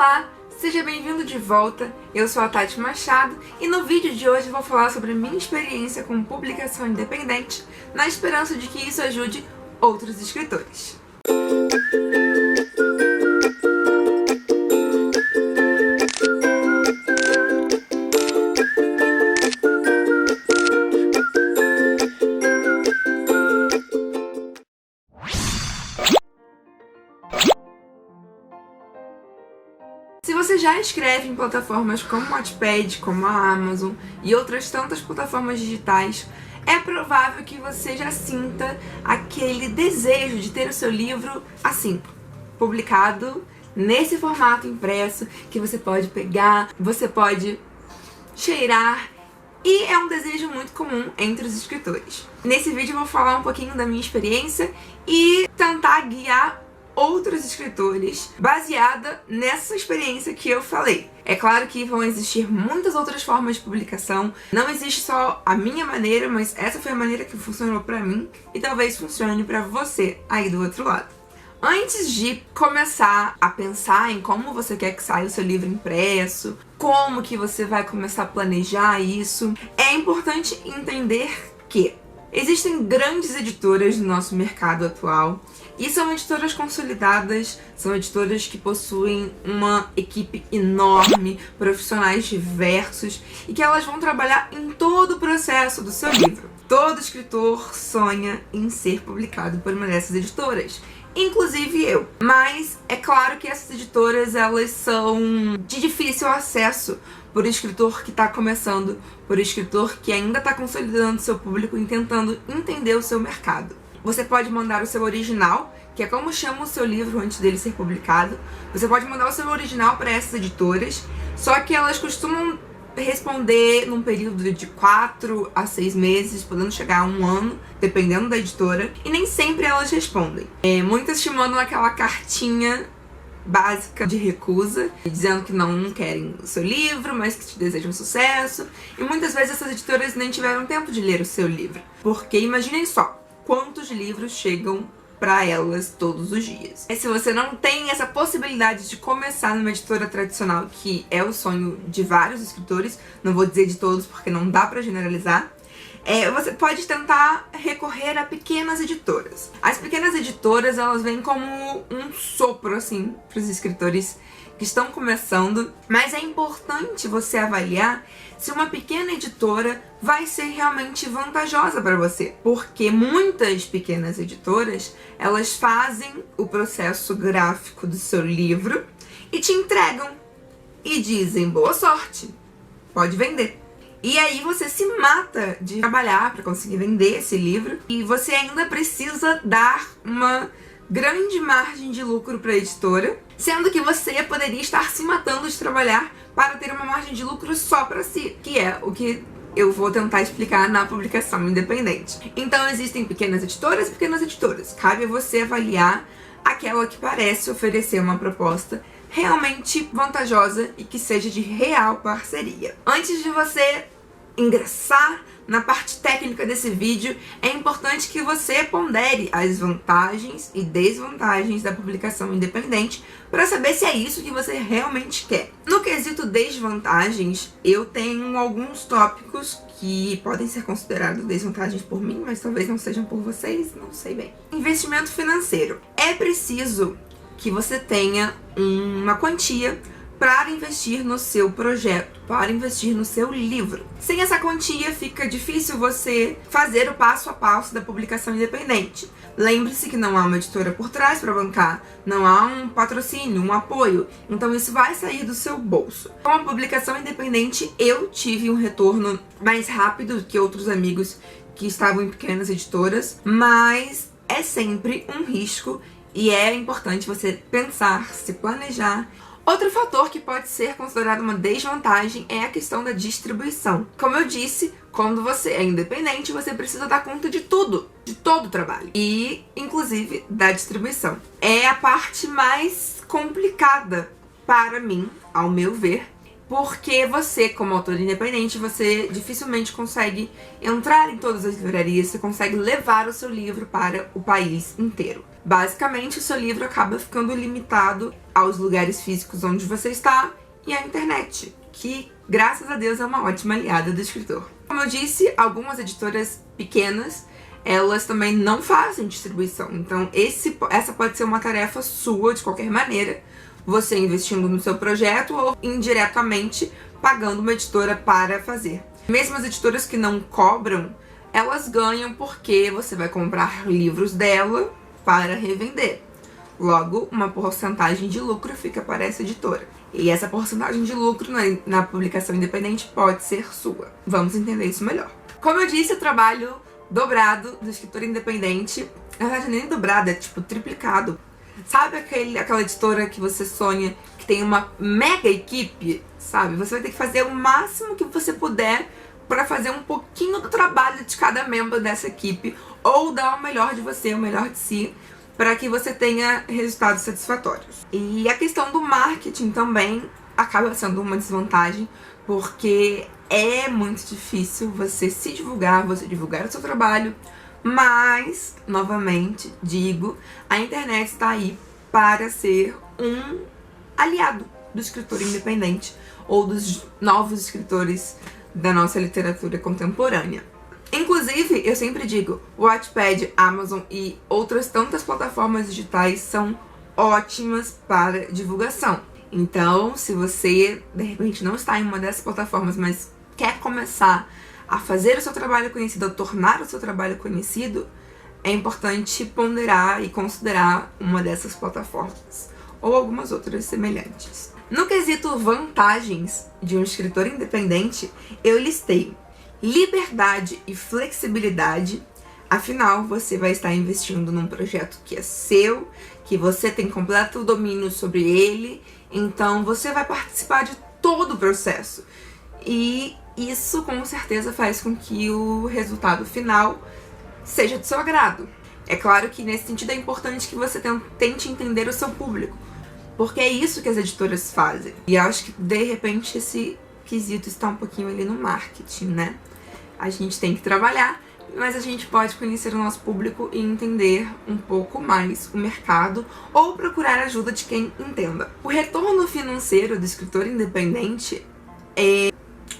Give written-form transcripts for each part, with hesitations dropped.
Olá, seja bem-vindo de volta, eu sou a Tati Machado e no vídeo de hoje eu vou falar sobre a minha experiência com publicação independente, na esperança de que isso ajude outros escritores. Se você já escreve em plataformas como o Wattpad, como a Amazon e outras tantas plataformas digitais, é provável que você já sinta aquele desejo de ter o seu livro assim, publicado nesse formato impresso, que você pode pegar, você pode cheirar, e é um desejo muito comum entre os escritores. Nesse vídeo eu vou falar um pouquinho da minha experiência e tentar guiar outros escritores baseada nessa experiência que eu falei. É claro que vão existir muitas outras formas de publicação, não existe só a minha maneira, mas essa foi a maneira que funcionou pra mim e talvez funcione pra você aí do outro lado. Antes de começar a pensar em como você quer que saia o seu livro impresso, como que você vai começar a planejar isso, é importante entender que existem grandes editoras no nosso mercado atual e são editoras consolidadas, são editoras que possuem uma equipe enorme, profissionais diversos e que elas vão trabalhar em todo o processo do seu livro. Todo escritor sonha em ser publicado por uma dessas editoras, inclusive eu. Mas é claro que essas editoras elas são de difícil acesso por escritor que está começando, por escritor que ainda está consolidando seu público e tentando entender o seu mercado. Você pode mandar o seu original, que é como chama o seu livro antes dele ser publicado. Você pode mandar o seu original para essas editoras, só que elas costumam responder num período de 4 a 6 meses, podendo chegar a 1 ano, dependendo da editora, e nem sempre elas respondem. Muitas te mandam aquela cartinha básica de recusa, dizendo que não querem o seu livro, mas que te desejam sucesso, e muitas vezes essas editoras nem tiveram tempo de ler o seu livro, porque imaginem só quantos livros chegam para elas todos os dias. E se você não tem essa possibilidade de começar numa editora tradicional, que é o sonho de vários escritores, não vou dizer de todos porque não dá para generalizar, você pode tentar recorrer a pequenas editoras. As pequenas editoras, elas vêm como um sopro, assim, para os escritores que estão começando, mas é importante você avaliar se uma pequena editora vai ser realmente vantajosa para você, porque muitas pequenas editoras, elas fazem o processo gráfico do seu livro e te entregam e dizem boa sorte, pode vender. E aí você se mata de trabalhar para conseguir vender esse livro e você ainda precisa dar uma grande margem de lucro para a editora, sendo que você poderia estar se matando de trabalhar para ter uma margem de lucro só para si, que é o que eu vou tentar explicar na publicação independente. Então existem pequenas editoras e pequenas editoras. Cabe a você avaliar aquela que parece oferecer uma proposta realmente vantajosa e que seja de real parceria. Antes de você ingressar na parte técnica desse vídeo, é importante que você pondere as vantagens e desvantagens da publicação independente para saber se é isso que você realmente quer. No quesito desvantagens, eu tenho alguns tópicos que podem ser considerados desvantagens por mim, mas talvez não sejam por vocês, não sei bem. Investimento financeiro. É preciso que você tenha uma quantia para investir no seu projeto, para investir no seu livro. Sem essa quantia, fica difícil você fazer o passo a passo da publicação independente. Lembre-se que não há uma editora por trás para bancar, não há um patrocínio, um apoio, então isso vai sair do seu bolso. Com a publicação independente, eu tive um retorno mais rápido do que outros amigos que estavam em pequenas editoras, mas é sempre um risco e é importante você pensar, se planejar. Outro fator que pode ser considerado uma desvantagem é a questão da distribuição. Como eu disse, quando você é independente, você precisa dar conta de tudo, de todo o trabalho, e inclusive da distribuição. É a parte mais complicada para mim, ao meu ver, porque você, como autor independente, você dificilmente consegue entrar em todas as livrarias, você consegue levar o seu livro para o país inteiro. Basicamente, o seu livro acaba ficando limitado aos lugares físicos onde você está e à internet, que, graças a Deus, é uma ótima aliada do escritor. Como eu disse, algumas editoras pequenas, elas também não fazem distribuição, então essa pode ser uma tarefa sua de qualquer maneira, você investindo no seu projeto ou indiretamente pagando uma editora para fazer. Mesmo as editoras que não cobram, elas ganham porque você vai comprar livros dela para revender. Logo, uma porcentagem de lucro fica para essa editora. E essa porcentagem de lucro na publicação independente pode ser sua. Vamos entender isso melhor. Como eu disse, o trabalho dobrado do escritor independente, na verdade nem dobrado, é tipo triplicado. Sabe aquela editora que você sonha, que tem uma mega equipe, sabe? Você vai ter que fazer o máximo que você puder para fazer um pouquinho do trabalho de cada membro dessa equipe, ou dar o melhor de você, o melhor de si, para que você tenha resultados satisfatórios. E a questão do marketing também acaba sendo uma desvantagem, porque é muito difícil você se divulgar, você divulgar o seu trabalho, mas, novamente, digo, a internet está aí para ser um aliado do escritor independente ou dos novos escritores da nossa literatura contemporânea. Inclusive, eu sempre digo, o Wattpad, Amazon e outras tantas plataformas digitais são ótimas para divulgação. Então, se você, de repente, não está em uma dessas plataformas, mas quer começar a fazer o seu trabalho conhecido, a tornar o seu trabalho conhecido, é importante ponderar e considerar uma dessas plataformas, ou algumas outras semelhantes. No quesito vantagens de um escritor independente, eu listei liberdade e flexibilidade. Afinal, você vai estar investindo num projeto que é seu, que você tem completo domínio sobre ele, então você vai participar de todo o processo. E isso com certeza faz com que o resultado final seja do seu agrado. É claro que nesse sentido é importante que você tente entender o seu público, porque é isso que as editoras fazem. E eu acho que de repente esse quesito está um pouquinho ali no marketing, né? A gente tem que trabalhar, mas a gente pode conhecer o nosso público e entender um pouco mais o mercado ou procurar ajuda de quem entenda. O retorno financeiro do escritor independente é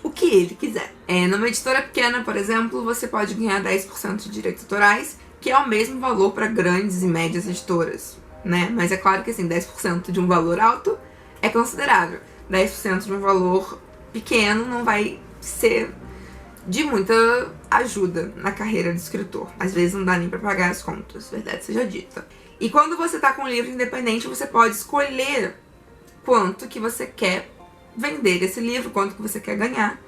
o que ele quiser. Numa editora pequena, por exemplo, você pode ganhar 10% de direitos autorais, que é o mesmo valor para grandes e médias editoras, né? Mas é claro que assim, 10% de um valor alto é considerável. 10% de um valor pequeno não vai ser de muita ajuda na carreira do escritor. Às vezes não dá nem pra pagar as contas, verdade seja dita. E quando você tá com um livro independente, você pode escolher quanto que você quer vender esse livro, quanto que você quer ganhar.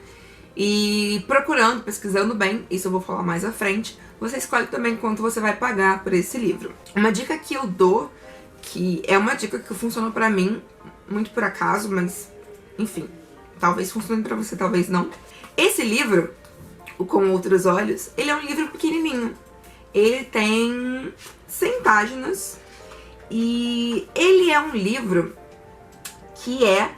E procurando, pesquisando bem, isso eu vou falar mais à frente, você escolhe também quanto você vai pagar por esse livro. Uma dica que eu dou, que é uma dica que funcionou pra mim, muito por acaso, mas enfim, talvez funcione pra você, talvez não. Esse livro, o Com Outros Olhos, ele é um livro pequenininho. Ele tem 100 páginas e ele é um livro que é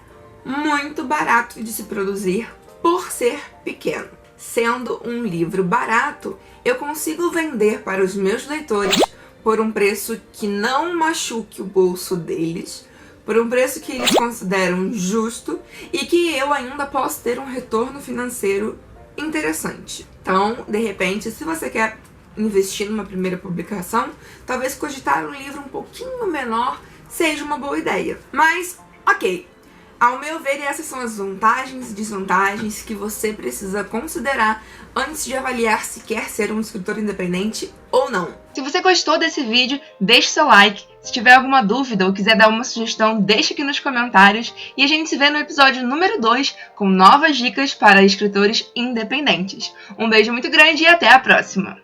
muito barato de se produzir por ser pequeno. Sendo um livro barato, eu consigo vender para os meus leitores por um preço que não machuque o bolso deles, por um preço que eles consideram justo e que eu ainda posso ter um retorno financeiro interessante. Então, de repente, se você quer investir numa primeira publicação, talvez cogitar um livro um pouquinho menor seja uma boa ideia. Mas, ok. Ao meu ver, essas são as vantagens e desvantagens que você precisa considerar antes de avaliar se quer ser um escritor independente ou não. Se você gostou desse vídeo, deixe seu like. Se tiver alguma dúvida ou quiser dar uma sugestão, deixe aqui nos comentários. E a gente se vê no episódio número 2 com novas dicas para escritores independentes. Um beijo muito grande e até a próxima!